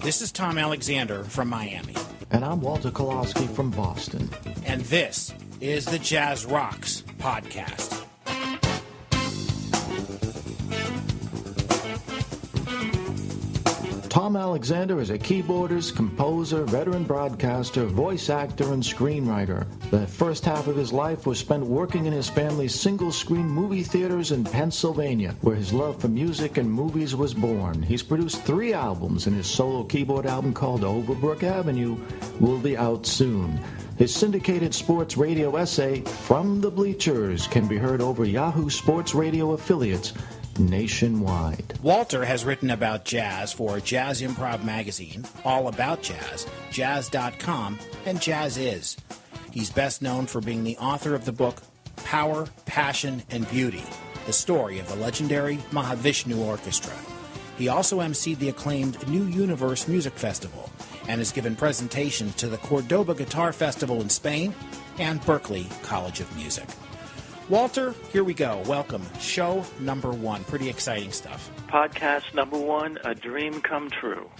This is Tom Alexander from Miami. And I'm Walter Kolosky from Boston. And this is the Jazz Rocks podcast. Tom Alexander is a keyboardist, composer, veteran broadcaster, voice actor, and screenwriter. The first half of his life was spent working in his family's single-screen movie theaters in Pennsylvania, where his love for music and movies was born. He's produced 3 albums, and his solo keyboard album called Overbrook Avenue will be out soon. His syndicated sports radio essay, From the Bleachers, can be heard over Yahoo Sports Radio affiliates nationwide. Walter has written about jazz for Jazz Improv Magazine, All About Jazz, Jazz.com, and Jazz Is. He's best known for being the author of the book Power, Passion, and Beauty, the story of the legendary Mahavishnu Orchestra. He also emceed the acclaimed New Universe Music Festival and has given presentations to the Cordoba Guitar Festival in Spain and Berklee College of Music. Walter, here we go. Welcome. Show number 1. Pretty exciting stuff. Podcast number 1, a dream come true.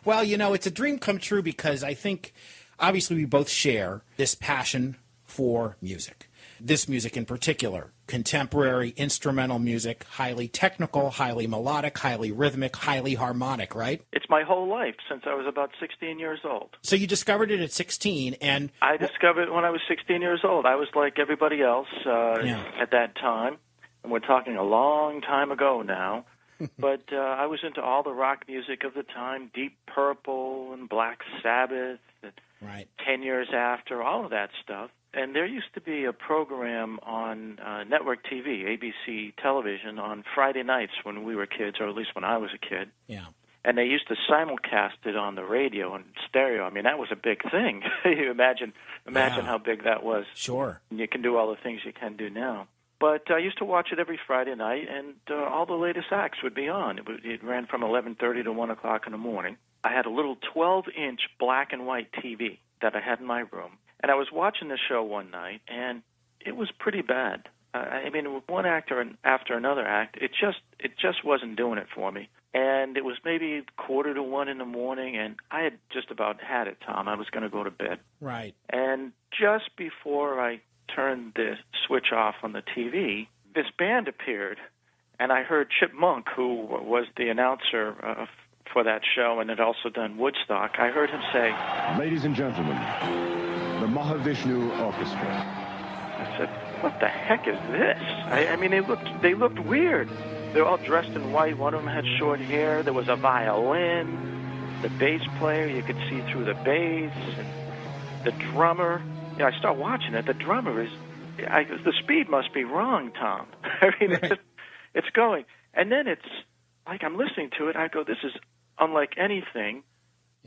Well, you know, it's a dream come true because I think, obviously, we both share this passion for music. This music in particular, contemporary instrumental music, highly technical, highly melodic, highly rhythmic, highly harmonic, right? It's my whole life since I was about 16 years old. So you discovered it at 16, and... I discovered it when I was 16 years old. I was like everybody else at that time, and we're talking a long time ago now. But I was into all the rock music of the time, Deep Purple and Black Sabbath, right. 10 Years After, all of that stuff. And there used to be a program on network TV, ABC television, on Friday nights when we were kids, or at least when I was a kid. Yeah. And they used to simulcast it on the radio and stereo. I mean, that was a big thing. You imagine how big that was. Sure. And you can do all the things you can do now. But I used to watch it every Friday night, and all the latest acts would be on. It ran from 11:30 to 1 o'clock in the morning. I had a little 12-inch black and white TV that I had in my room. And I was watching the show one night, and it was pretty bad. I mean, with one actor after another act, it just wasn't doing it for me. And it was maybe 1:45 in the morning, and I had just about had it, Tom. I was going to go to bed. Right. And just before I turned the switch off on the TV, this band appeared, and I heard Chip Monk, who was the announcer for that show and had also done Woodstock. I heard him say, "Ladies and gentlemen, the Mahavishnu Orchestra." I said, "What the heck is this?" I mean, they looked weird. They're all dressed in white. One of them had short hair. There was a violin. The bass player, you could see through the bass. And the drummer, I start watching it. The drummer is, the speed must be wrong, Tom. I mean, it's going. And then it's like I'm listening to it. I go, this is unlike anything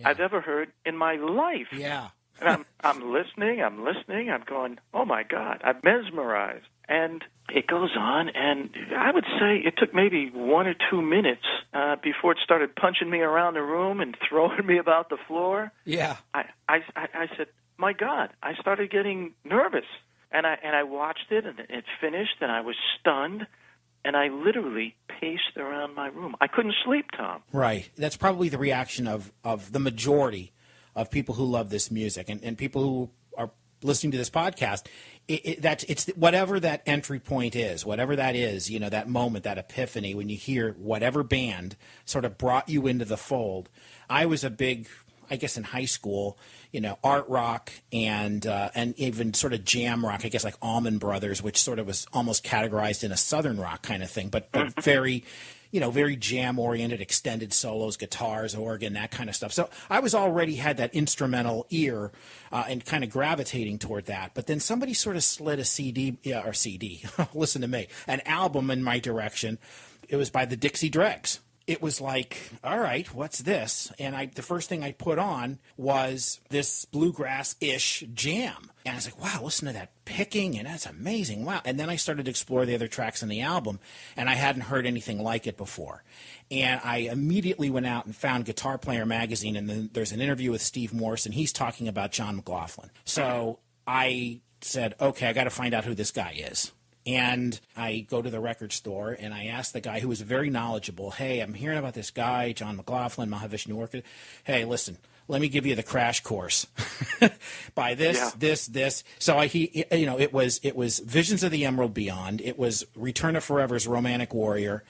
I've ever heard in my life. Yeah. And I'm listening, I'm going, oh, my God, I'm mesmerized. And it goes on, and I would say it took maybe 1 or 2 minutes before it started punching me around the room and throwing me about the floor. Yeah. I said, my God, I started getting nervous. And I watched it, and it finished, and I was stunned. And I literally paced around my room. I couldn't sleep, Tom. Right. That's probably the reaction of the majority of people who love this music and people who are listening to this podcast. It's whatever that entry point is, whatever that is, that moment, that epiphany when you hear whatever band sort of brought you into the fold. I was a big, I guess in high school, art rock and even sort of jam rock, I guess like Allman Brothers, which sort of was almost categorized in a southern rock kind of thing, but very, very jam-oriented, extended solos, guitars, organ, that kind of stuff. So I was already had that instrumental ear and kind of gravitating toward that. But then somebody sort of slid a CD, listen to me, an album in my direction. It was by the Dixie Dregs. It was like, all right, what's this? And the first thing I put on was this bluegrass-ish jam. And I was like, wow, listen to that picking, and that's amazing. Wow. And then I started to explore the other tracks in the album, and I hadn't heard anything like it before. And I immediately went out and found Guitar Player magazine, and then there's an interview with Steve Morse, and he's talking about John McLaughlin. So I said, okay, I got to find out who this guy is. And I go to the record store, and I ask the guy who was very knowledgeable, hey, I'm hearing about this guy, John McLaughlin, Mahavishnu Orchestra. Hey, listen, let me give you the crash course. Buy this, this. So it was Visions of the Emerald Beyond. It was Return of Forever's Romantic Warrior.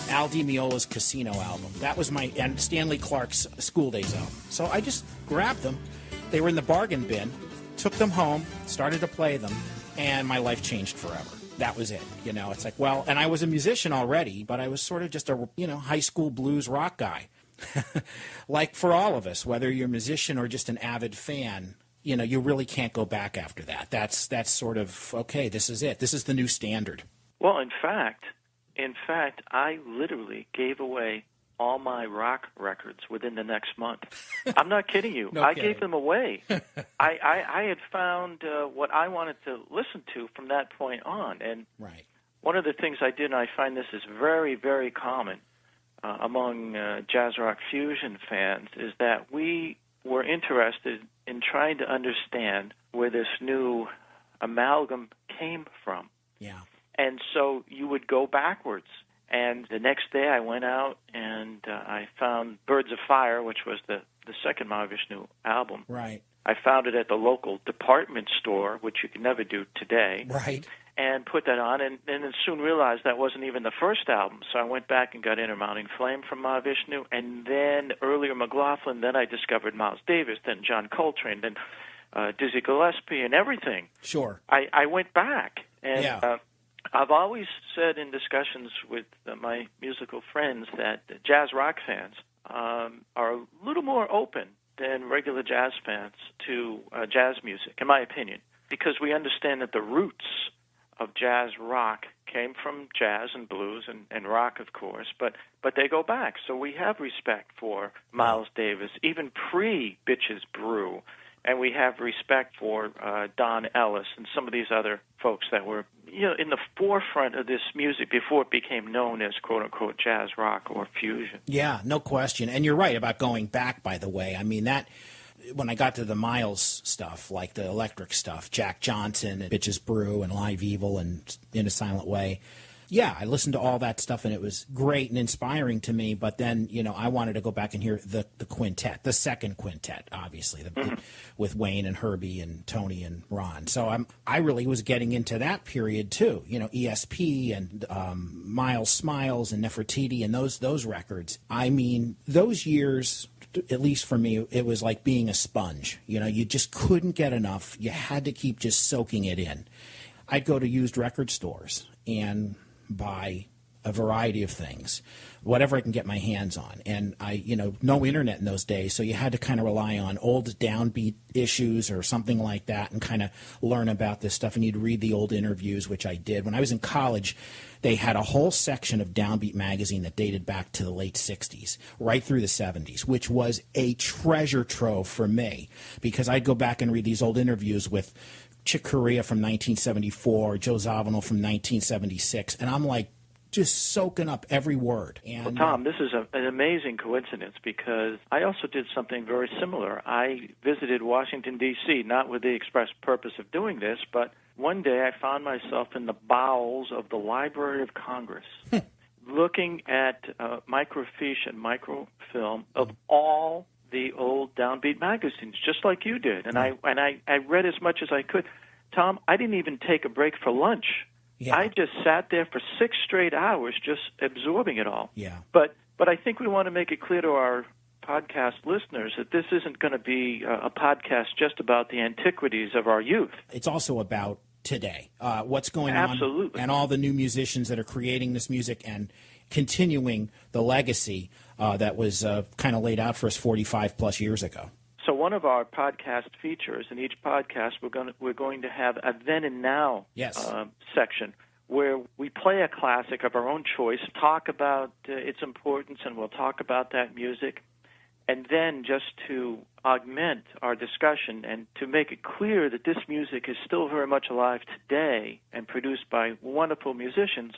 Al Di Meola's Casino album. That was and Stanley Clark's School Days album. So I just grabbed them. They were in the bargain bin, took them home, started to play them, and my life changed forever. That was it. It's like, well, and I was a musician already, but I was sort of just a, high school blues rock guy. Like for all of us, whether you're a musician or just an avid fan, you really can't go back after that. That's sort of, okay, this is it. This is the new standard. Well, in fact, I literally gave away all my rock records within the next month. I'm not kidding you. No I kidding. gave them away. I had found what I wanted to listen to from that point on. And right. One of the things I did, and I find this is very, very common among jazz rock fusion fans, is that we were interested in trying to understand where this new amalgam came from. Yeah. And so you would go backwards. And the next day I went out and I found Birds of Fire, which was the second Mahavishnu album. Right. I found it at the local department store, which you can never do today. Right. And put that on, and then soon realized that wasn't even the first album. So I went back and got Intermounting Flame from Mahavishnu, and then earlier McLaughlin. Then I discovered Miles Davis, then John Coltrane, then Dizzy Gillespie, and everything. Sure. I went back, and Yeah. I've always said in discussions with my musical friends that jazz rock fans are a little more open than regular jazz fans to jazz music, in my opinion, because we understand that the roots of jazz rock came from jazz and blues and rock, of course, but they go back. So we have respect for Miles Davis, even pre-Bitches Brew, and we have respect for Don Ellis and some of these other folks that were in the forefront of this music before it became known as quote-unquote jazz rock or fusion. Yeah, no question. And you're right about going back, by the way. I mean, that when I got to the Miles stuff, like the electric stuff, Jack Johnson and Bitches Brew and Live Evil and In a Silent Way, yeah, I listened to all that stuff, and it was great and inspiring to me. But then, I wanted to go back and hear the quintet, the second quintet, obviously, with Wayne and Herbie and Tony and Ron. So I really was getting into that period too. ESP and Miles Smiles and Nefertiti and those records. I mean, those years, at least for me, it was like being a sponge. You just couldn't get enough. You had to keep just soaking it in. I'd go to used record stores and buy a variety of things, whatever I can get my hands on. And no internet in those days, so you had to kind of rely on old downbeat issues or something like that and kind of learn about this stuff. And you'd read the old interviews, which I did. When I was in college, they had a whole section of Downbeat magazine that dated back to the late 60s, right through the 70s, which was a treasure trove for me, because I'd go back and read these old interviews with Chick Corea from 1974, Joe Zawinul from 1976, and I'm like just soaking up every word. And well, Tom, this is an amazing coincidence, because I also did something very similar. I visited Washington, D.C., not with the express purpose of doing this, but one day I found myself in the bowels of the Library of Congress looking at microfiche and microfilm of all the old Downbeat magazines, just like you did. And I read as much as I could. Tom, I didn't even take a break for lunch. Yeah. I just sat there for 6 straight hours just absorbing it all. Yeah. But I think we want to make it clear to our podcast listeners that this isn't going to be a podcast just about the antiquities of our youth. It's also about today, what's going Absolutely. on, and all the new musicians that are creating this music and continuing the legacy that was kind of laid out for us 45 plus years ago. So one of our podcast features, in each podcast, we're going to have a then and now section where we play a classic of our own choice, talk about its importance, and we'll talk about that music. And then, just to augment our discussion and to make it clear that this music is still very much alive today and produced by wonderful musicians,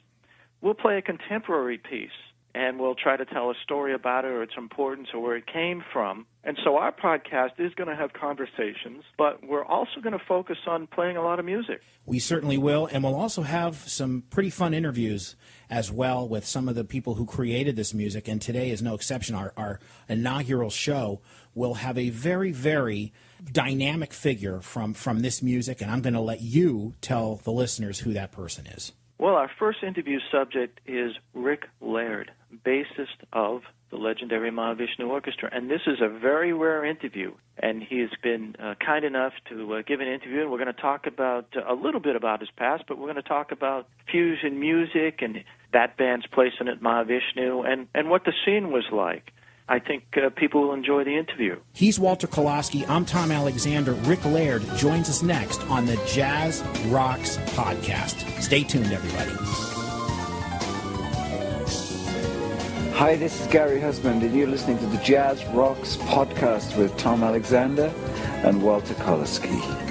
we'll play a contemporary piece and we'll try to tell a story about it or its importance or where it came from. And so our podcast is going to have conversations, but we're also going to focus on playing a lot of music. We certainly will, and we'll also have some pretty fun interviews as well with some of the people who created this music, and today is no exception. Our inaugural show will have a very, very dynamic figure from this music, and I'm going to let you tell the listeners who that person is. Well, our first interview subject is Rick Laird, bassist of the legendary Mahavishnu Orchestra. And this is a very rare interview, and he has been kind enough to give an interview. And we're going to talk about a little bit about his past, but we're going to talk about fusion music and that band's placement at Mahavishnu and what the scene was like. I think people will enjoy the interview. He's Walter Kolaski. I'm Tom Alexander. Rick Laird joins us next on the Jazz Rocks podcast. Stay tuned, everybody. Hi, this is Gary Husband, and you're listening to the Jazz Rocks podcast with Tom Alexander and Walter Kolaski.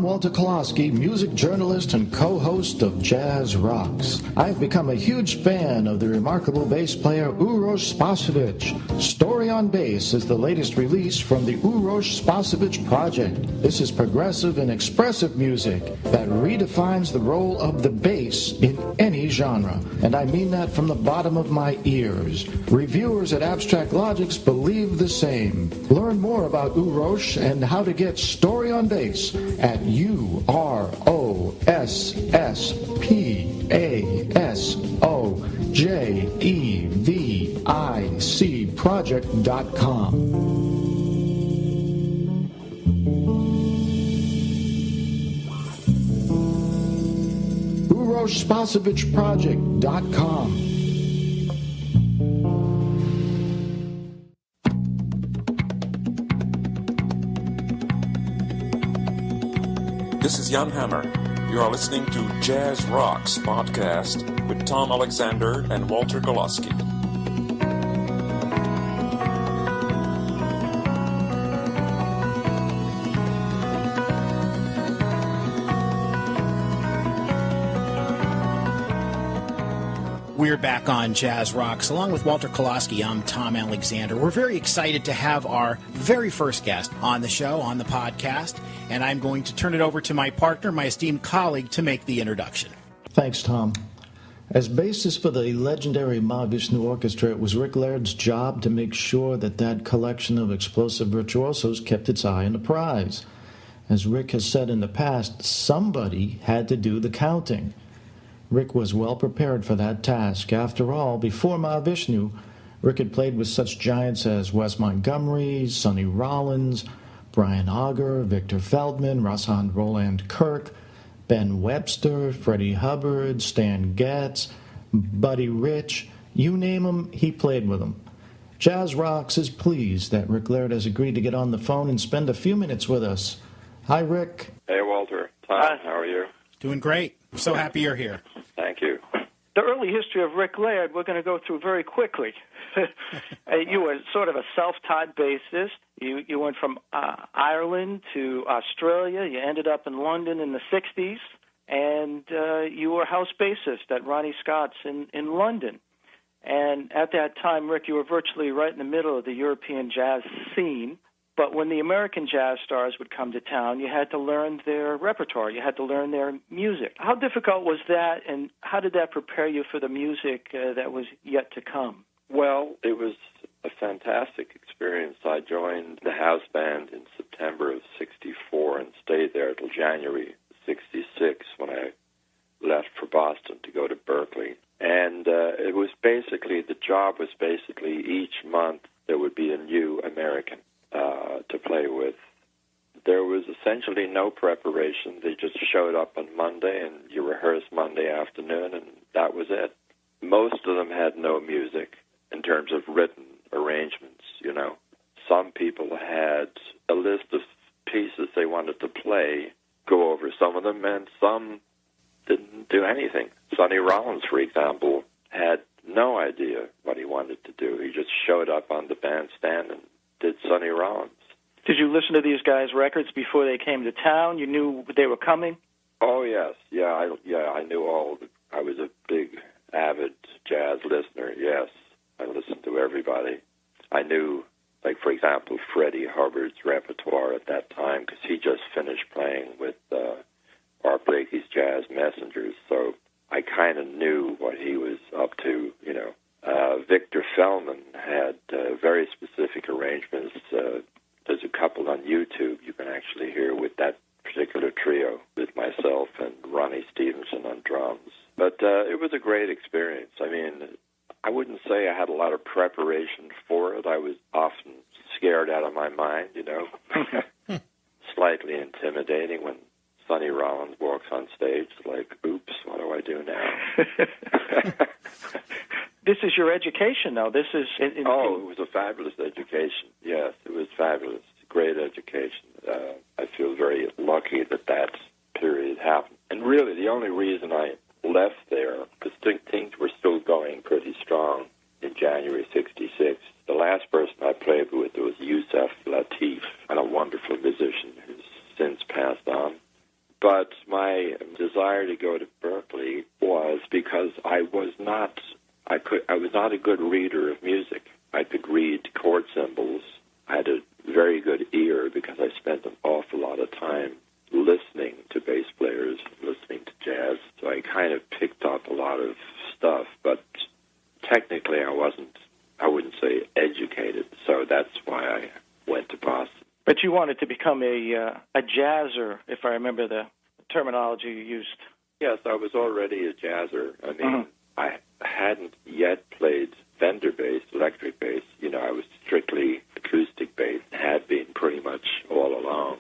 Walter Kolaski, music journalist and co-host of Jazz Rocks. I've become a huge fan of the remarkable bass player Uroš Spasović. Story on Bass is the latest release from the Uroš Spasović project. This is progressive and expressive music that redefines the role of the bass in any genre. And I mean that from the bottom of my ears. Reviewers at Abstract Logics believe the same. Learn more about Uroš and how to get Story on Bass at UROSSPASOJEVIC project.com. UROSPASOVICproject.com. This is Jan Hammer. You are listening to Jazz Rocks podcast with Tom Alexander and Walter Kolaski. We're back on Jazz Rocks. Along with Walter Kolaski, I'm Tom Alexander. We're very excited to have our very first guest on the show, on the podcast, and I'm going to turn it over to my partner, my esteemed colleague, to make the introduction. Thanks, Tom. As bassist for the legendary Mahavishnu Orchestra, it was Rick Laird's job to make sure that collection of explosive virtuosos kept its eye on the prize. As Rick has said in the past, somebody had to do the counting. Rick was well prepared for that task. After all, before Mahavishnu, Rick had played with such giants as Wes Montgomery, Sonny Rollins, Brian Auger, Victor Feldman, Rahsaan Roland Kirk, Ben Webster, Freddie Hubbard, Stan Getz, Buddy Rich. You name them, he played with them. Jazz Rocks is pleased that Rick Laird has agreed to get on the phone and spend a few minutes with us. Hi, Rick. Hey, Walter. Tom, how are you? Doing great. We're so happy you're here. Thank you. The early history of Rick Laird we're going to go through very quickly. You were sort of a self-taught bassist. You went from Ireland to Australia. You ended up in London in the 60s, and you were house bassist at Ronnie Scott's in London. And at that time, Rick, you were virtually right in the middle of the European jazz scene. But when the American jazz stars would come to town, you had to learn their repertoire. You had to learn their music. How difficult was that, and how did that prepare you for the music that was yet to come? Well, it was a fantastic experience. I joined the house band in September of '64 and stayed there until January '66 when I left for Boston to go to Berkeley. And it was basically, the job was basically each month there would be a new American to play with. There was essentially no preparation. They just showed up on Monday, and you rehearsed Monday afternoon, and that was it. Most of them had no music in terms of written arrangements, you know. Some people had a list of pieces they wanted to play, go over some of them, and some didn't do anything. Sonny Rollins, for example, had no idea what he wanted to do. He just showed up on the bandstand and did Sonny Rollins. Did you listen to these guys' records before they came to town? You knew they were coming? Oh, yes. I knew all. I was a big, avid jazz listener, yes. I listened to everybody. I knew, like, for example, Freddie Hubbard's repertoire at that time, because he just finished playing with Art Blakey's Jazz Messengers, so I kind of knew what he was up to, you know. Victor Feldman had very specific arrangements. There's a couple on YouTube you can actually hear with that particular trio, with myself and Ronnie Stevenson on drums. But it was a great experience. I mean, I wouldn't say I had a lot of preparation for it. I was often scared out of my mind, you know. Slightly intimidating when Sonny Rollins walks on stage, like, oops, what do I do now? This is your education, though. This is... it was a fabulous education. Yes, it was fabulous. Great education. I feel very lucky that period happened. And really, the only reason I left there, because things were still going pretty strong in January '66. The last person I played with was Yusef Lateef, and a wonderful musician who's since passed on. But my desire to go to Berkeley was because I was not a good reader of music. I could read chord symbols. I had a very good ear because I spent an awful lot of time listening to bass players, listening to jazz. So I kind of picked up a lot of stuff, but technically I wouldn't say educated. So that's why I went to Boston. But you wanted to become a jazzer, if I remember the terminology you used. Yes, I was already a jazzer. I mean, I hadn't yet played Fender bass, electric bass. You know, I was strictly acoustic bass, had been pretty much all along.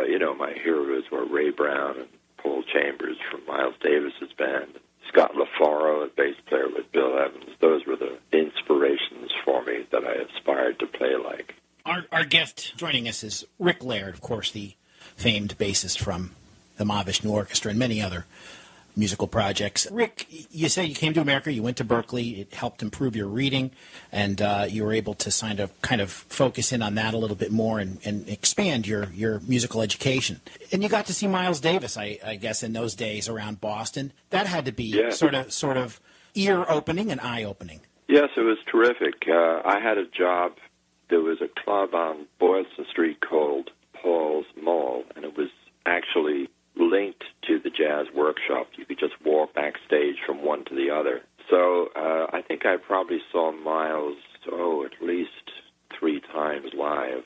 You know, my heroes were Ray Brown and Paul Chambers from Miles Davis's band, Scott LaFaro, a bass player with Bill Evans. Those were the inspirations for me that I aspired to play like. Our guest joining us is Rick Laird, of course, the famed bassist from the Mahavishnu Orchestra and many other musical projects. Rick, you say you came to America, you went to Berkeley, it helped improve your reading, and you were able to kind of focus in on that a little bit more and expand your musical education. And you got to see Miles Davis, I guess, in those days around Boston. That had to be sort of ear-opening and eye-opening. Yes, it was terrific. I had a job. There was a club on Boylston Street called Paul's Mall, and it was actually linked to the jazz workshop. You could just walk backstage from one to the other. So I think I probably saw Miles, at least 3 times live.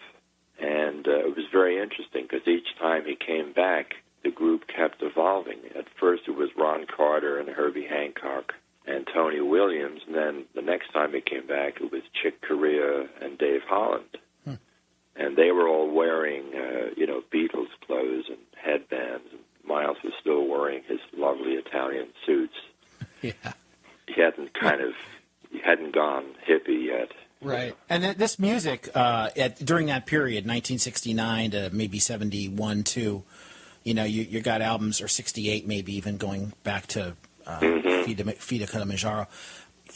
And it was very interesting because each time he came back, the group kept evolving. At first it was Ron Carter and Herbie Hancock and Tony Williams, and then the next time he came back, it was Chick Corea and Dave Holland. And they were all wearing, Beatles clothes and headbands. And Miles was still wearing his lovely Italian suits. Yeah. He hadn't gone hippie yet. Right. And this music, during that period, 1969 to maybe 71, too, you got albums, or 68 maybe, even going back to Fida Kilimanjaro.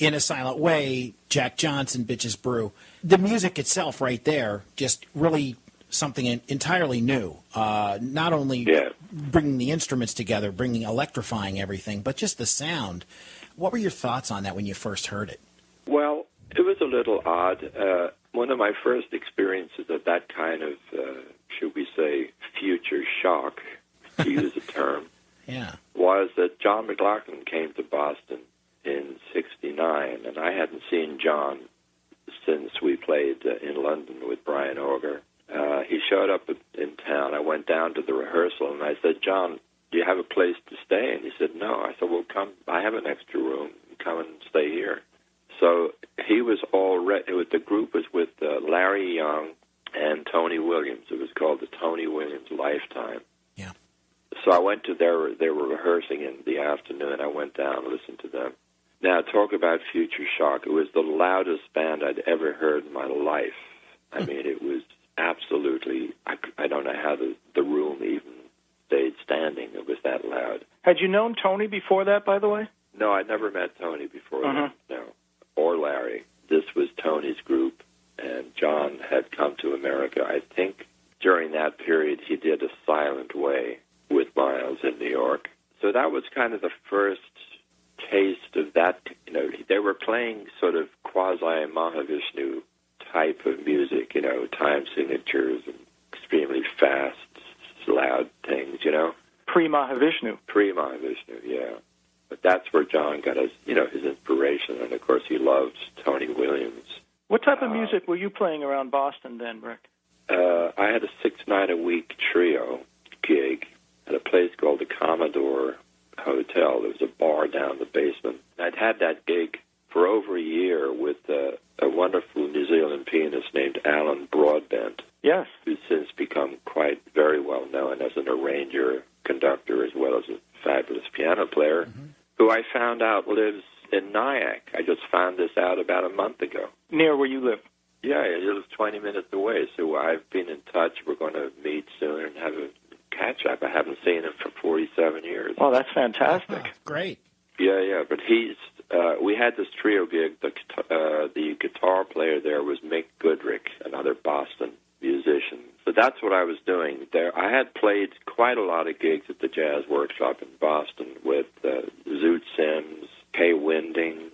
In a Silent Way, Jack Johnson, Bitches Brew. The music itself right there, just really something entirely new. Not only bringing the instruments together, electrifying everything, but just the sound. What were your thoughts on that when you first heard it? Well, it was a little odd. One of my first experiences of that kind of, should we say, future shock, to use a term, was that John McLaughlin came to Boston in '69, and I hadn't seen John since we played in London with Brian Auger. He showed up in town. I went down to the rehearsal, and I said, John, do you have a place to stay? And he said, no. I said, well, come. I have an extra room. Come and stay here. So he was already, the group was with Larry Young and Tony Williams. It was called the Tony Williams Lifetime. Yeah. So I went to they were rehearsing in the afternoon. I went down and listened to them. Now, talk about future shock. It was the loudest band I'd ever heard in my life. I mean, it was absolutely, I don't know how the room even stayed standing. It was that loud. Had you known Tony before that, by the way? No, I'd never met Tony before that, no. or Larry. This was Tony's group, and John had come to America. I think during that period he did A Silent Way with Miles in New York. So that was kind of the first taste of that. You know, they were playing sort of quasi-Mahavishnu type of music, you know, time signatures and extremely fast, loud things, you know. Pre-Mahavishnu. Pre-Mahavishnu, yeah. But that's where John got his, you know, his inspiration, and of course he loved Tony Williams. What type of music were you playing around Boston then, Rick? I had a 6-night-a-week trio gig at a place called the Commodore Hotel. There was a bar down the basement. I'd had that gig for over a year with a wonderful New Zealand pianist named Alan Broadbent. Yes. Who's since become quite very well known as an arranger, conductor, as well as a fabulous piano player, who I found out lives in Nyack. I just found this out about a month ago. Near where you live? Yeah, he lives 20 minutes away, so I've been in touch. We're going to meet soon and have a catch-up. I haven't seen him for 47 years. Oh, that's fantastic. Oh, great. Yeah, but he's... we had this trio gig. The guitar player there was Mick Goodrick, another Boston musician. So that's what I was doing there. I had played quite a lot of gigs at the Jazz Workshop in Boston with Zoot Sims, Kay Winding,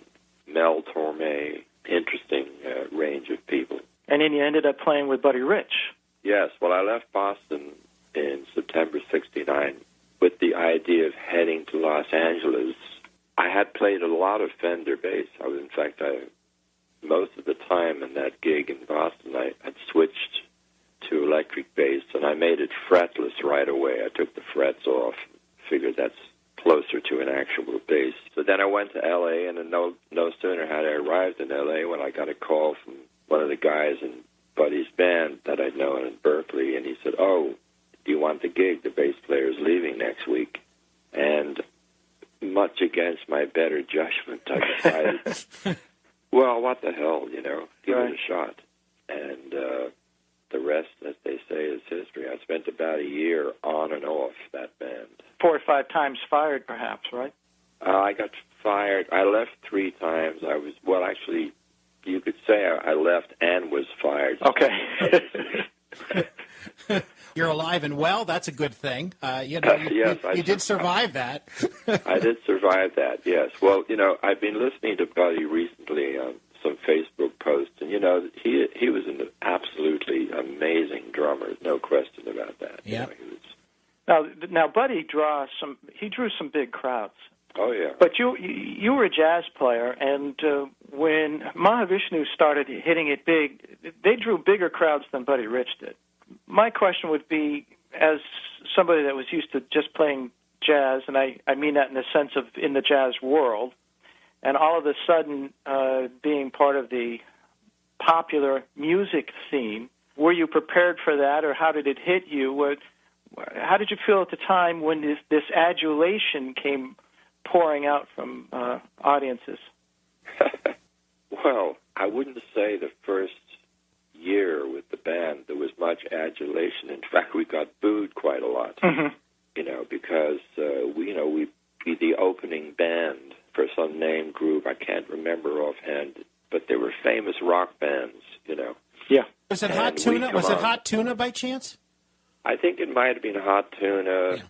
Mel Torme, interesting range of people. And then you ended up playing with Buddy Rich. Yes, well, I left Boston in September '69 with the idea of heading to Los Angeles. I had played a lot of Fender bass. In fact, most of the time in that gig in Boston, I had switched to electric bass, and I made it fretless right away. I took the frets off, figured that's closer to an actual bass. So then I went to L.A., and no sooner had I arrived in L.A. when I got a call from one of the guys in Buddy's band that I'd known in Berkeley, and he said, "Oh, do you want the gig? The bass player's leaving next week." And much against my better judgment, I decided, well, what the hell, you know, give it a shot. And the rest, as they say, is history. I spent about a year on and off that band. 4 or 5 times fired, perhaps, right? I got fired. I left 3 times. Actually, you could say I left and was fired. Okay. You're alive and well. That's a good thing. You did survive that. I did survive that, yes. Well, you know, I've been listening to Buddy recently on some Facebook posts, and, you know, he was an absolutely amazing drummer. No question about that. Yeah. You know, Now, Buddy drew some big crowds. Oh, yeah. But you were a jazz player, and when Mahavishnu started hitting it big, they drew bigger crowds than Buddy Rich did. My question would be, as somebody that was used to just playing jazz, and I mean that in the sense of in the jazz world, and all of a sudden being part of the popular music scene, were you prepared for that, or how did it hit you? How did you feel at the time when this adulation came pouring out from audiences? Well, I wouldn't say the first year with the band there was much adulation. In fact, we got booed quite a lot. You know, because we'd be the opening band for some name group. I can't remember offhand, but they were famous rock bands. You know. Yeah. Was it Hot Tuna? Was it Hot Tuna by chance? I think it might have been Hot Tuna. Yeah.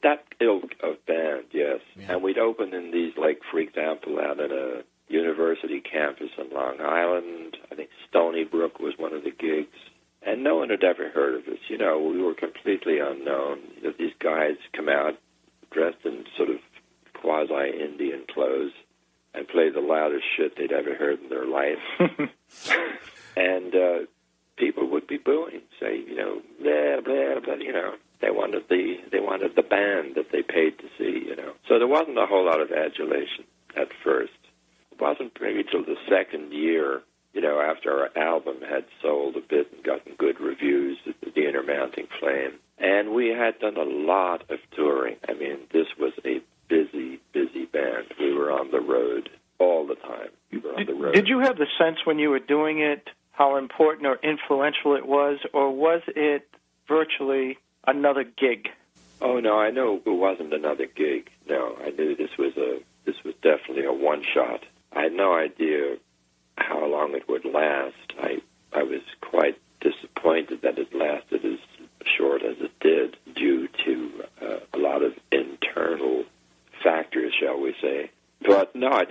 That ilk of band, yes. Yeah. And we'd open in these, like, for example, out at a university campus on Long Island. I think Stony Brook was one of the gigs. And no one had ever heard of us. You know, we were completely unknown. You know, these guys come out dressed in sort of quasi-Indian clothes and play the loudest shit they'd ever heard in their life. And people would be booing, say, you know, blah, blah, blah, you know. They wanted the band that they paid to see, you know. So there wasn't a whole lot of adulation at first. It wasn't maybe till the second year, you know, after our album had sold a bit and gotten good reviews at the Intermounting Flame. And we had done a lot of touring. I mean, this was a busy, busy band. We were on the road all the time. We were on the road. Did you have the sense when you were doing it how important or influential it was, or was it virtually another gig? Oh, no, I know it wasn't another gig. No, I knew this was definitely a one-shot. I had no idea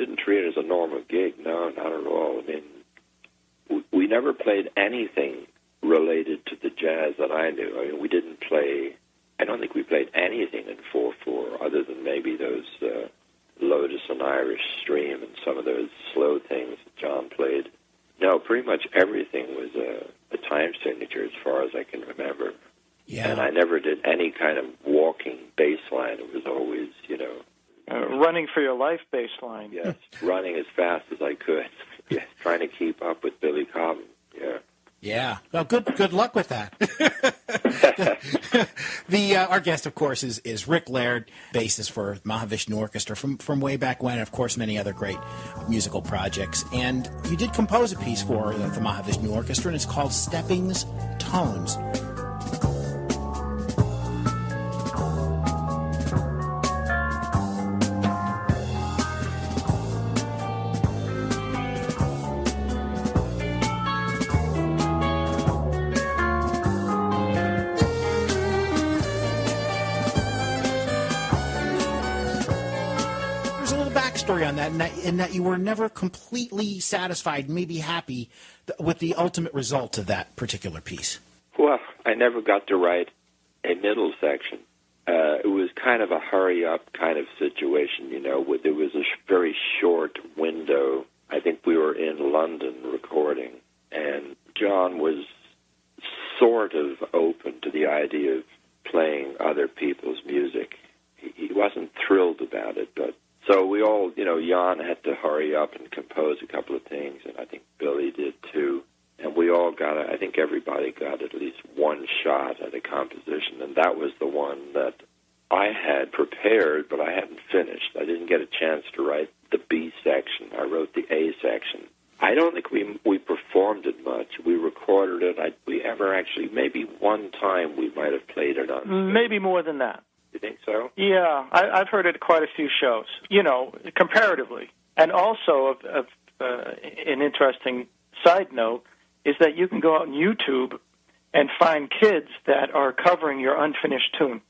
didn't treat it as a normal gig. No, not at all. I mean, we never played anything related to the jazz that I knew. I mean, we didn't play. I don't think we played anything in 4/4 other than maybe those Lotus and Irish Stream and some of those slow things that John played. No, pretty much everything was a time signature as far as I can remember. Yeah. And I never did any kind of walking bass line. It was always, running for your life bass line. Yes, running as fast as I could. Yes, trying to keep up with Billy Cobham. Yeah. Yeah. Well, good luck with that. Our guest, of course, is Rick Laird, bassist for Mahavishnu Orchestra from way back when, and of course, many other great musical projects. And you did compose a piece for the Mahavishnu Orchestra, and it's called Stepping's Tones. On that, in that you were never completely satisfied, maybe happy with the ultimate result of that particular piece. Well, I never got to write a middle section. It was kind of a hurry-up kind of situation, there was a very short window. I think we were in London recording, and John was sort of open to the idea of playing other people's music. He wasn't thrilled about it, but so we all, Jan had to hurry up and compose a couple of things, and I think Billy did too. And we all I think everybody got at least one shot at a composition, and that was the one that I had prepared, but I hadn't finished. I didn't get a chance to write the B section. I wrote the A section. I don't think we performed it much. We recorded it. We ever actually, maybe one time we might have played it on. Maybe more than that. You think so? Yeah, I've heard it at quite a few shows, comparatively. And also, an interesting side note is that you can go out on YouTube and find kids that are covering your unfinished tune.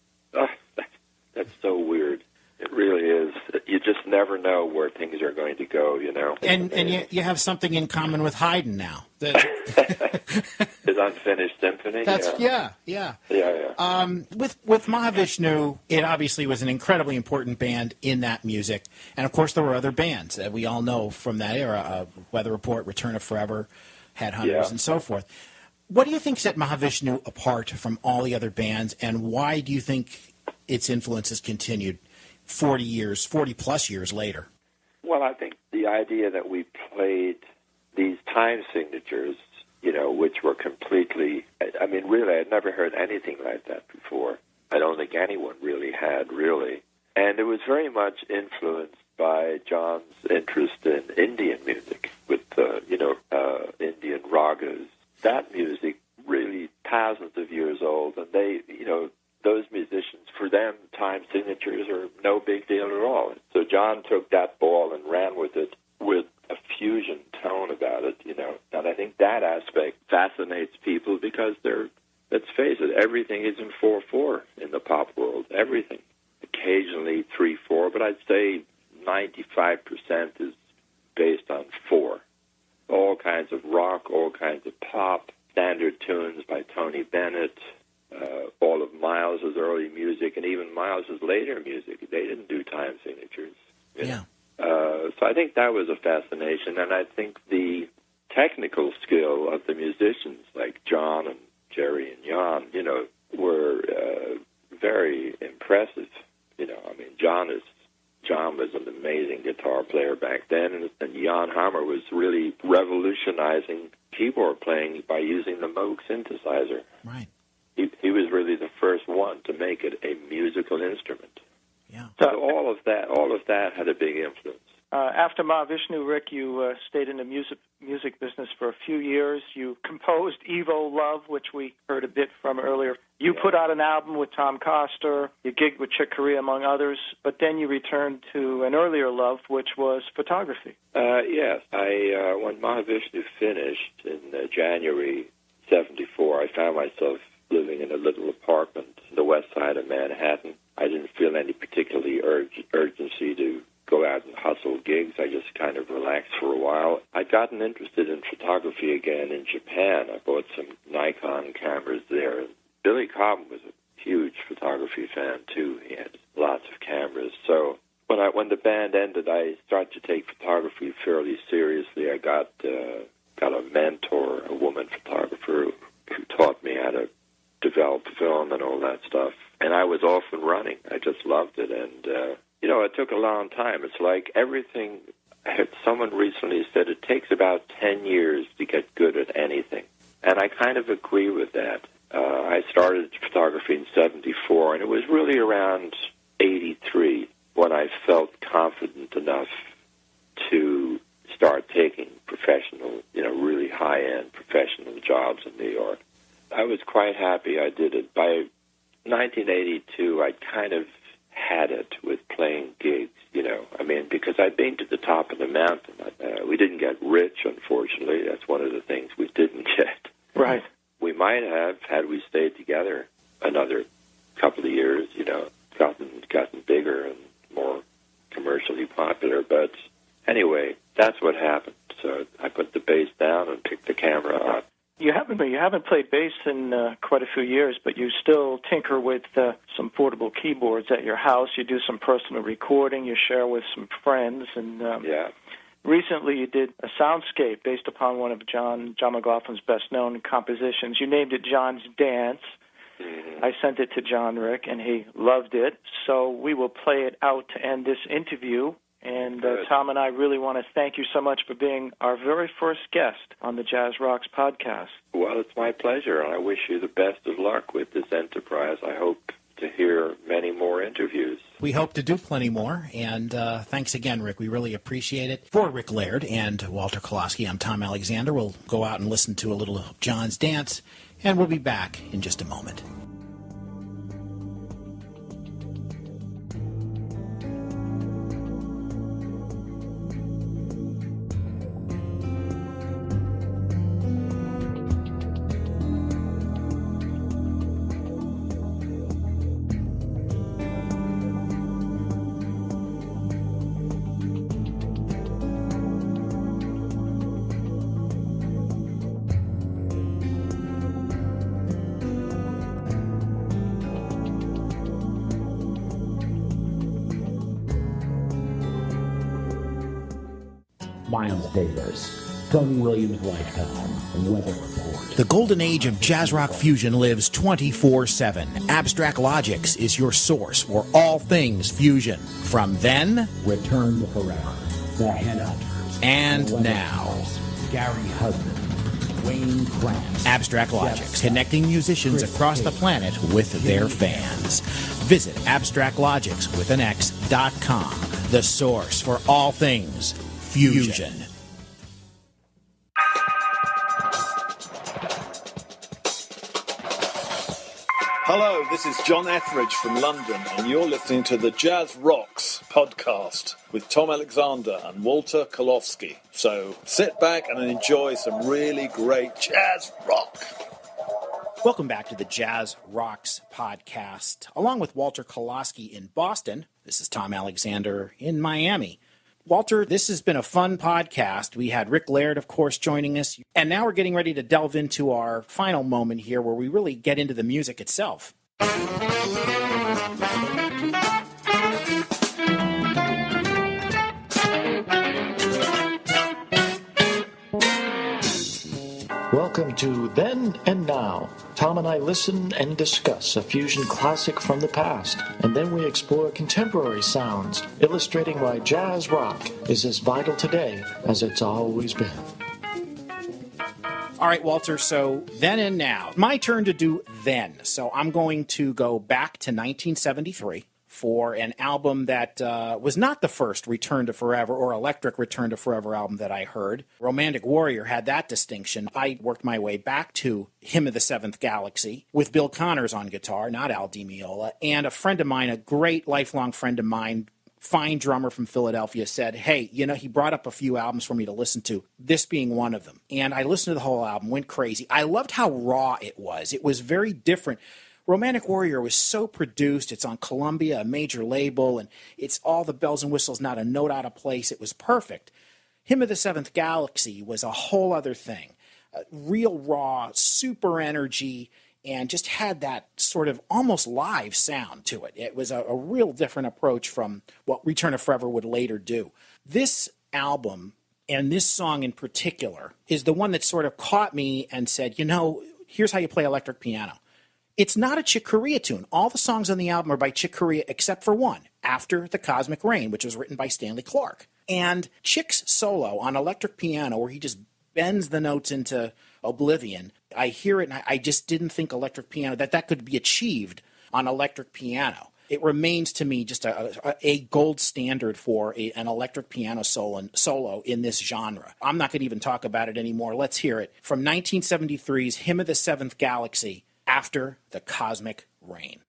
That's so weird. It really is. You just never know where things are going to go, And you have something in common with Haydn now. His Unfinished Symphony? Yeah. With Mahavishnu, it obviously was an incredibly important band in that music. And, of course, there were other bands that we all know from that era, Weather Report, Return of Forever, Headhunters, and so forth. What do you think set Mahavishnu apart from all the other bands, and why do you think its influence has continued 40-plus years later? Well, I think the idea that we played these time signatures, which were completely, really, I'd never heard anything like that before. I don't think anyone really had, really. And it was very much influenced by John's interest in Indian music with, Indian ragas. That music, really thousands of years old, and they, those musicians, for them, time signatures are no big deal at all. So John took that ball and ran with it with a fusion tone about it, And I think that aspect fascinates people because let's face it, everything is in 4/4 in the pop world. Everything. Occasionally 3/4, but I'd say 95% is based on 4. All kinds of rock, all kinds of pop, standard tunes by Tony Bennett, all of Miles's early music, and even Miles's later music. They didn't do time signatures. Yeah. So I think that was a fascination, and I think the technical skill of the musicians like John and Jerry and Jan, were very impressive. John was an amazing guitar player back then, and Jan Hammer was really revolutionizing keyboard playing by using the Moog synthesizer. Right. He was really the first one to make it a musical instrument. Yeah. So all of that had a big influence. After Mahavishnu, Rick, you stayed in the music business for a few years. You composed Evo Love, which we heard a bit from earlier. You put out an album with Tom Coster. You gigged with Chick Corea, among others. But then you returned to an earlier love, which was photography. Yes. When Mahavishnu finished in January 1974, I found myself living in a little apartment on the west side of Manhattan. I didn't feel any particularly urgency to go out and hustle gigs. I just kind of relaxed for a while. I'd gotten interested in photography again in Japan. I bought some Nikon cameras there. Billy Cobham was a huge photography fan, too. He had lots of cameras. So when the band ended, I started to take photography fairly seriously. I got a mentor, a woman photographer, who taught me how to develop film and all that stuff. And I was off and running. I just loved it. And, it took a long time. It's like everything. I heard someone recently said it takes about 10 years to get good at anything. And I kind of agree with that. I started photography in 74, and it was really around 83 when I felt confident enough to start taking professional, really high-end professional jobs in New York. I was quite happy I did it. By 1982, I kind of had it with playing gigs, because I'd been to the top of the mountain. We didn't get rich, unfortunately. That's one of the things we didn't get. Right. We might have, had we stayed together another couple of years, gotten bigger and more commercially popular. But anyway, that's what happened. So I put the bass down and picked the camera up. You haven't played bass in quite a few years, but you still tinker with some portable keyboards at your house. You do some personal recording. You share with some friends, and recently you did a soundscape based upon one of John McLaughlin's best-known compositions. You named it John's Dance. Mm-hmm. I sent it to John Rick, and he loved it. So we will play it out to end this interview. And Tom and I really want to thank you so much for being our very first guest on the Jazz Rocks podcast. Well, it's my pleasure, and I wish you the best of luck with this enterprise. I hope to hear many more interviews. We hope to do plenty more, and thanks again, Rick. We really appreciate it. For Rick Laird and Walter Kolosky, I'm Tom Alexander. We'll go out and listen to a little of John's Dance, and we'll be back in just a moment. Miles Davis, Tony Williams Lifetime, Weather Report. The golden age of jazz rock fusion lives 24/7. Abstract Logics is your source for all things fusion. From then, Return to Forever, The Headhunters, and now, Gary Husband, Wayne Krantz. Abstract Logics, connecting musicians across the planet with their fans. Visit abstractlogics.com, the source for all things fusion. Hello, this is John Etheridge from London, and you're listening to the Jazz Rocks podcast with Tom Alexander and Walter Kolosky. So sit back and enjoy some really great jazz rock. Welcome back to the Jazz Rocks podcast. Along with Walter Kolosky in Boston, this is Tom Alexander in Miami. Walter, this has been a fun podcast. We had Rick Laird, of course, joining us. And now we're getting ready to delve into our final moment here where we really get into the music itself. Welcome to Then and Now. Tom and I listen and discuss a fusion classic from the past, and then we explore contemporary sounds, illustrating why jazz rock is as vital today as it's always been. All right, Walter, so Then and Now. My turn to do Then. So I'm going to go back to 1973. For an album that was not the first Return to Forever or Electric Return to Forever album that I heard. Romantic Warrior had that distinction. I worked my way back to Hymn of the Seventh Galaxy with Bill Connors on guitar, not Al Di Meola. And a friend of mine, a great lifelong friend of mine, fine drummer from Philadelphia, said, hey, he brought up a few albums for me to listen to, this being one of them. And I listened to the whole album, went crazy. I loved how raw it was. It was very different. Romantic Warrior was so produced. It's on Columbia, a major label, and it's all the bells and whistles, not a note out of place. It was perfect. Hymn of the Seventh Galaxy was a whole other thing. Real raw, super energy, and just had that sort of almost live sound to it. It was a real different approach from what Return of Forever would later do. This album, and this song in particular, is the one that sort of caught me and said, here's how you play electric piano. It's not a Chick Corea tune. All the songs on the album are by Chick Corea except for one, After the Cosmic Rain, which was written by Stanley Clarke. And Chick's solo on electric piano, where he just bends the notes into oblivion, I hear it and I just didn't think electric piano, that could be achieved on electric piano. It remains to me just a gold standard for an electric piano solo in this genre. I'm not going to even talk about it anymore. Let's hear it from 1973's Hymn of the Seventh Galaxy, After the Cosmic Rain.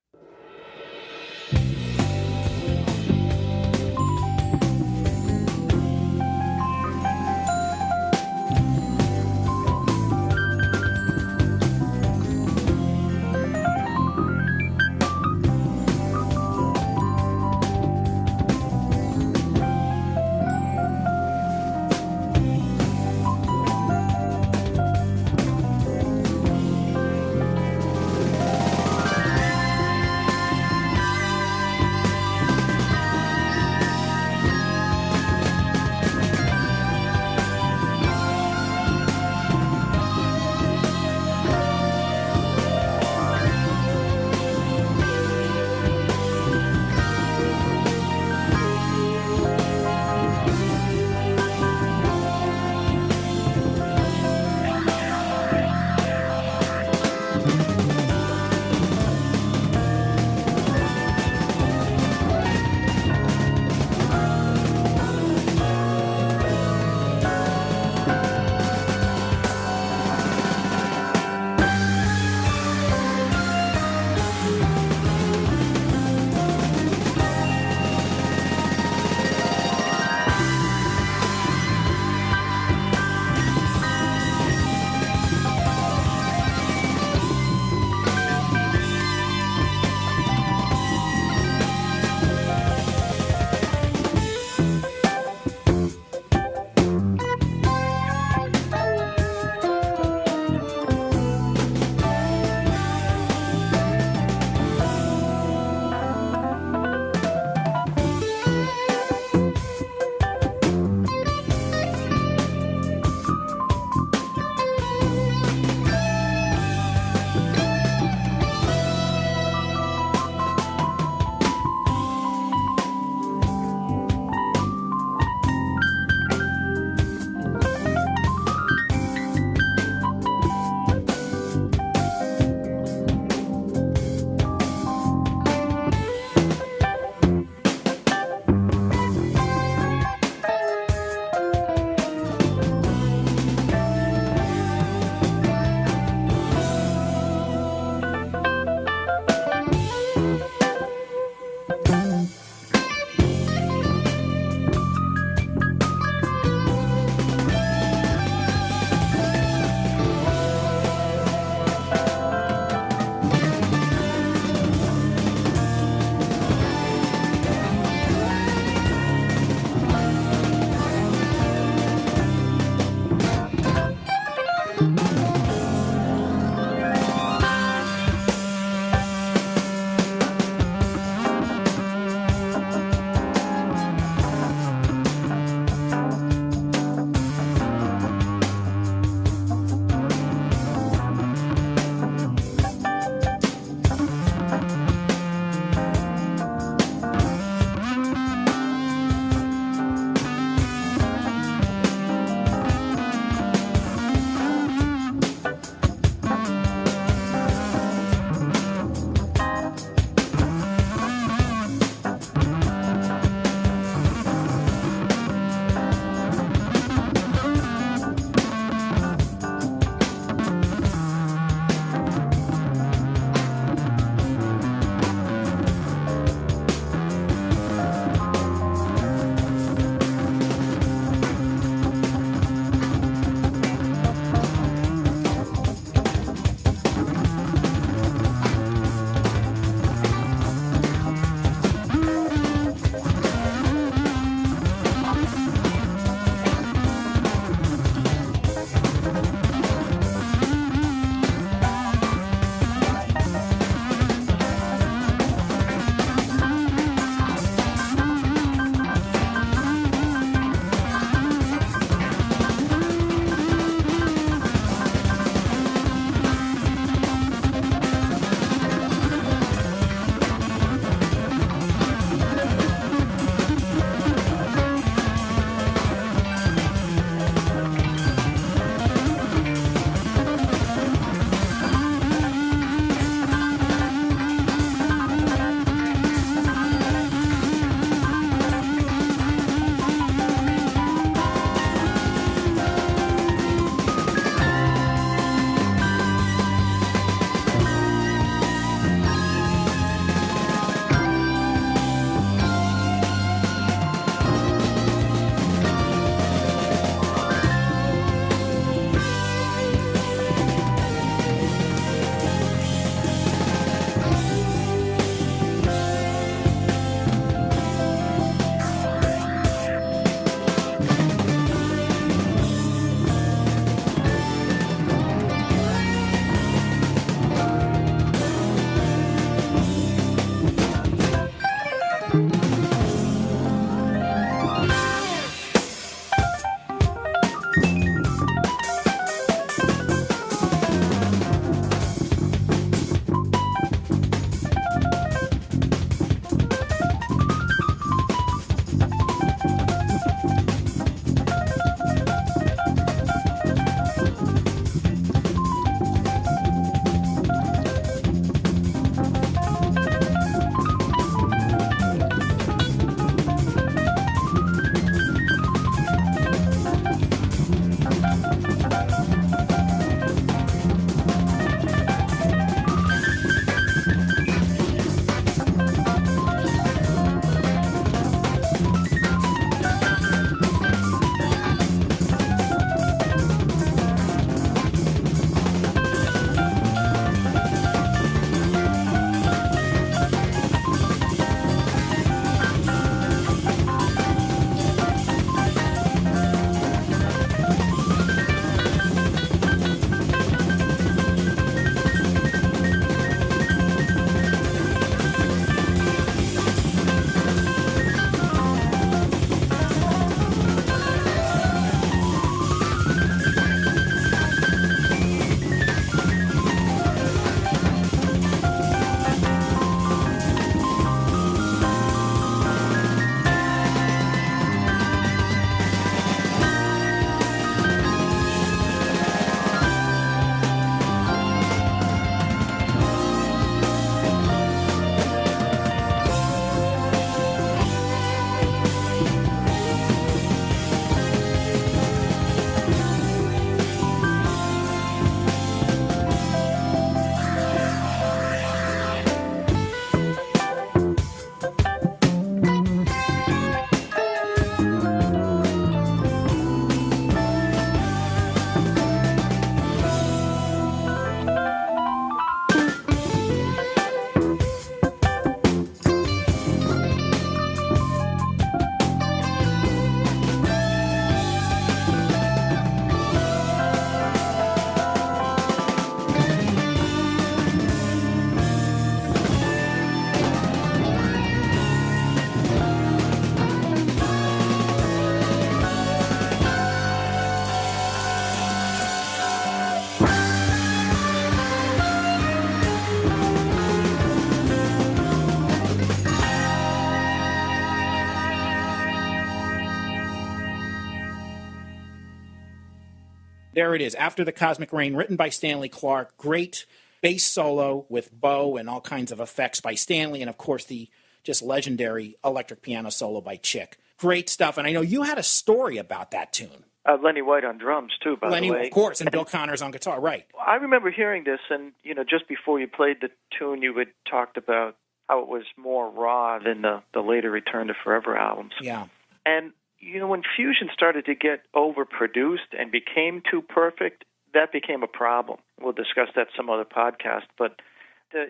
There it is, After the Cosmic Rain, written by Stanley Clarke. Great bass solo with bow and all kinds of effects by Stanley, and of course the just legendary electric piano solo by Chick. Great stuff, and I know you had a story about that tune. Lenny White on drums, too, by Lenny, the way. of course, and Bill Connors on guitar, right. I remember hearing this, and, just before you played the tune, you had talked about how it was more raw than the later Return to Forever albums. Yeah. And, when fusion started to get overproduced and became too perfect, that became a problem. We'll discuss that some other podcast, but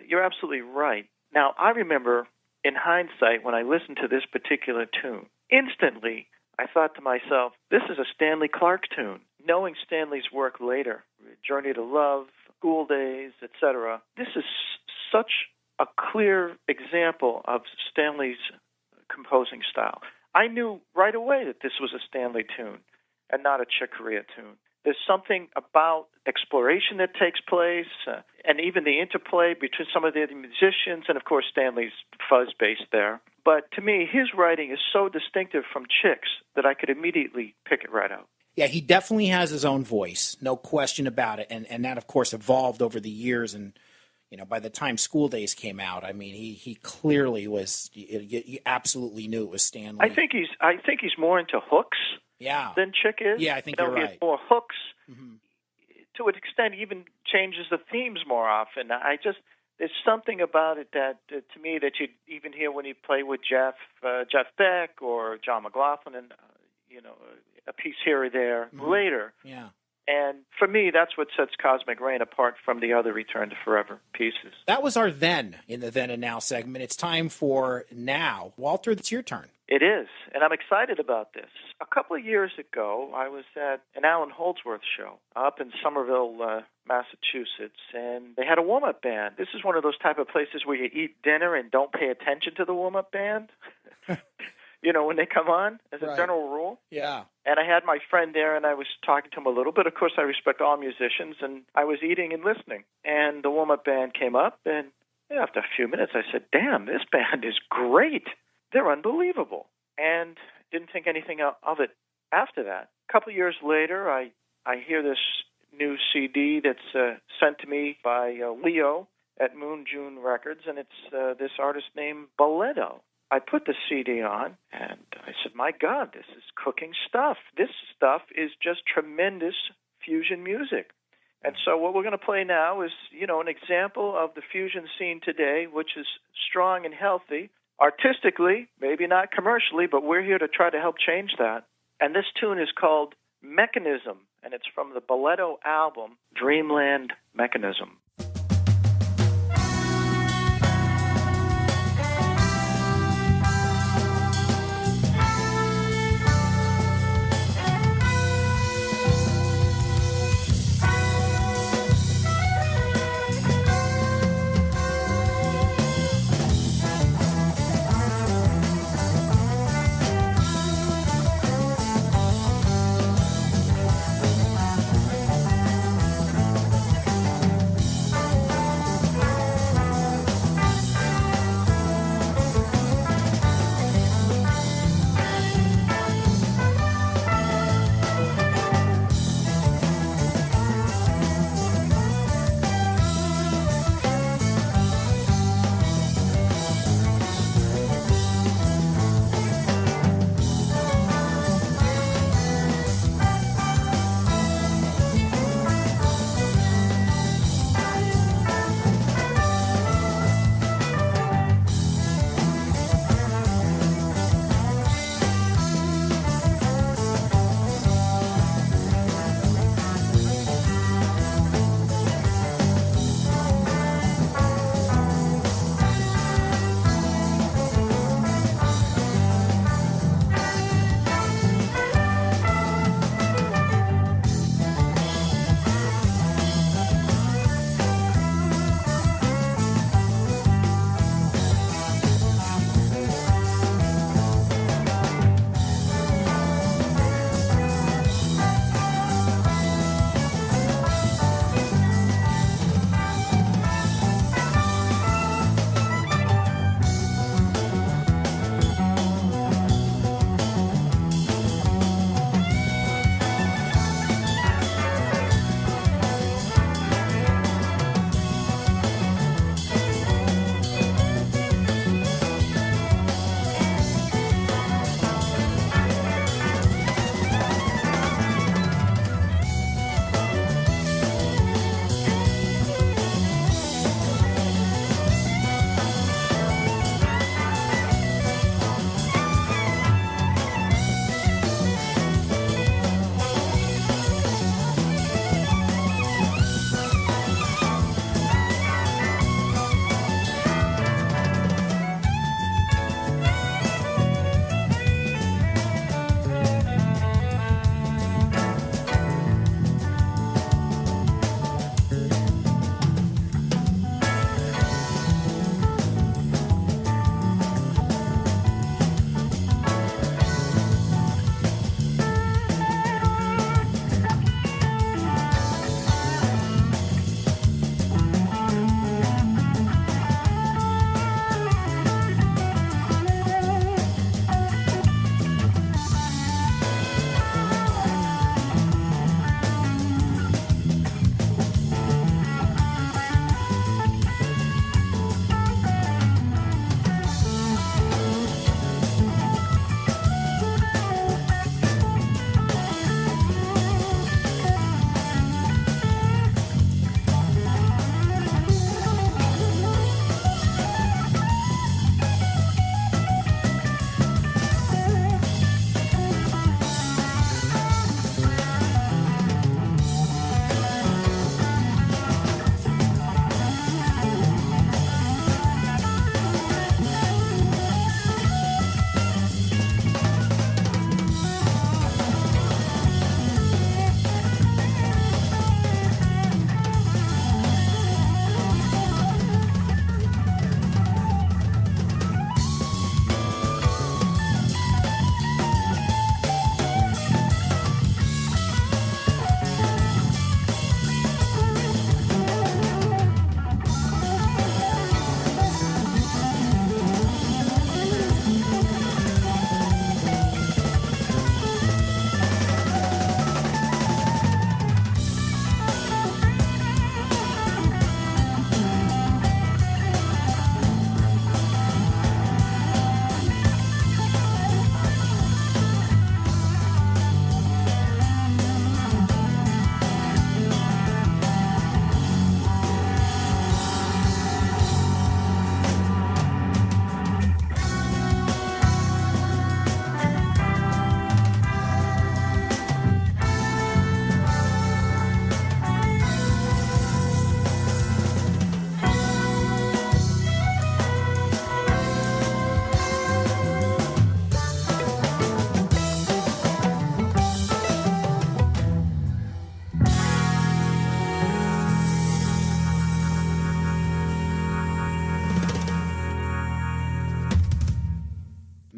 you're absolutely right. Now, I remember, in hindsight, when I listened to this particular tune, instantly I thought to myself, this is a Stanley Clarke tune. Knowing Stanley's work later, Journey to Love, School Days, etc., this is such a clear example of Stanley's composing style. I knew right away that this was a Stanley tune and not a Chick Corea tune. There's something about exploration that takes place, and even the interplay between some of the other musicians, and of course Stanley's fuzz bass there. But to me, his writing is so distinctive from Chick's that I could immediately pick it right out. Yeah, he definitely has his own voice, no question about it, and that of course evolved over the years. And by the time School Days came out, I mean, he clearly was. You absolutely knew it was Stanley. I think he's more into hooks. Yeah. Than Chick is. Yeah, I think you're right. He has more hooks. Mm-hmm. To an extent, he even changes the themes more often. There's something about it that, to me, that you even hear when you play with Jeff Beck or John McLaughlin, and a piece here or there later. Yeah. And for me, that's what sets Cosmic Rain apart from the other Return to Forever pieces. That was our then in the Then and Now segment. It's time for Now. Walter, it's your turn. It is, and I'm excited about this. A couple of years ago, I was at an Alan Holdsworth show up in Somerville, Massachusetts, and they had a warm-up band. This is one of those type of places where you eat dinner and don't pay attention to the warm-up band. When they come on, as a general rule. Yeah. And I had my friend there, and I was talking to him a little bit. Of course, I respect all musicians, and I was eating and listening. And the warm-up band came up, and after a few minutes, I said, damn, this band is great. They're unbelievable. And didn't think anything of it after that. A couple of years later, I hear this new CD that's sent to me by Leo at Moon June Records, and it's this artist named Boleto. I put the CD on, and I said, my God, this is cooking stuff. This stuff is just tremendous fusion music. And so what we're going to play now is, an example of the fusion scene today, which is strong and healthy, artistically, maybe not commercially, but we're here to try to help change that. And this tune is called Mechanism, and it's from the Boleto album, Dreamland Mechanism.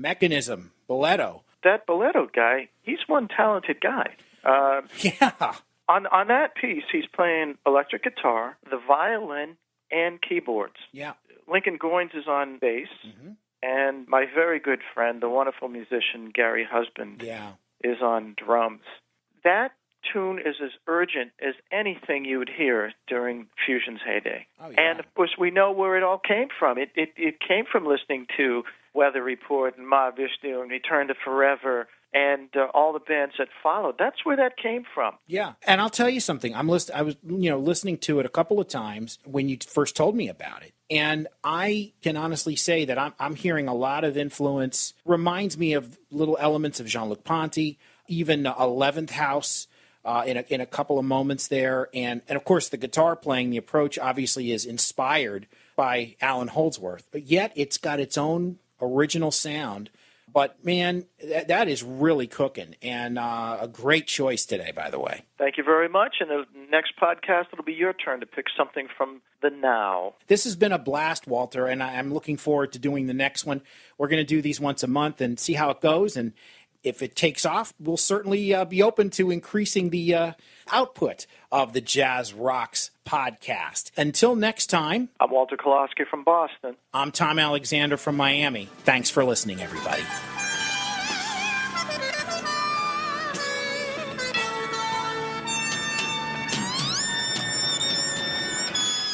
Mechanism, Boleto. That Boleto guy, he's one talented guy. Yeah. On that piece, he's playing electric guitar, the violin, and keyboards. Yeah. Lincoln Goines is on bass, and my very good friend, the wonderful musician Gary Husband, is on drums. That tune is as urgent as anything you would hear during Fusion's heyday. Oh, yeah. And, of course, we know where it all came from. It came from listening to Weather Report and Mahavishnu and Return to Forever and all the bands that followed. That's where that came from. Yeah, and I'll tell you something. I was listening to it a couple of times when you first told me about it, and I can honestly say that I'm hearing a lot of influence. Reminds me of little elements of Jean-Luc Ponty, even 11th House. In a couple of moments there, and of course the guitar playing, the approach obviously is inspired by Alan Holdsworth, but yet it's got its own original sound. But man, that is really cooking, and a great choice today, by the way. Thank you very much. And the next podcast, it'll be your turn to pick something from the now. This has been a blast, Walter, and I'm looking forward to doing the next one. We're going to do these once a month and see how it goes, and if it takes off, we'll certainly be open to increasing the output of the Jazz Rocks podcast. Until next time, I'm Walter Kolosky from Boston. I'm Tom Alexander from Miami. Thanks for listening, everybody.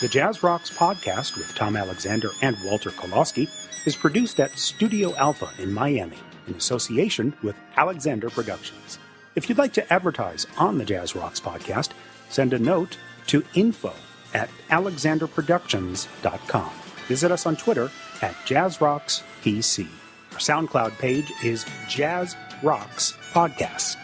The Jazz Rocks podcast with Tom Alexander and Walter Kolosky is produced at Studio Alpha in Miami, in association with Alexander Productions. If you'd like to advertise on the Jazz Rocks podcast, send a note to info@alexanderproductions.com. Visit us on Twitter at JazzRocksPC. Our SoundCloud page is Jazz Rocks Podcast.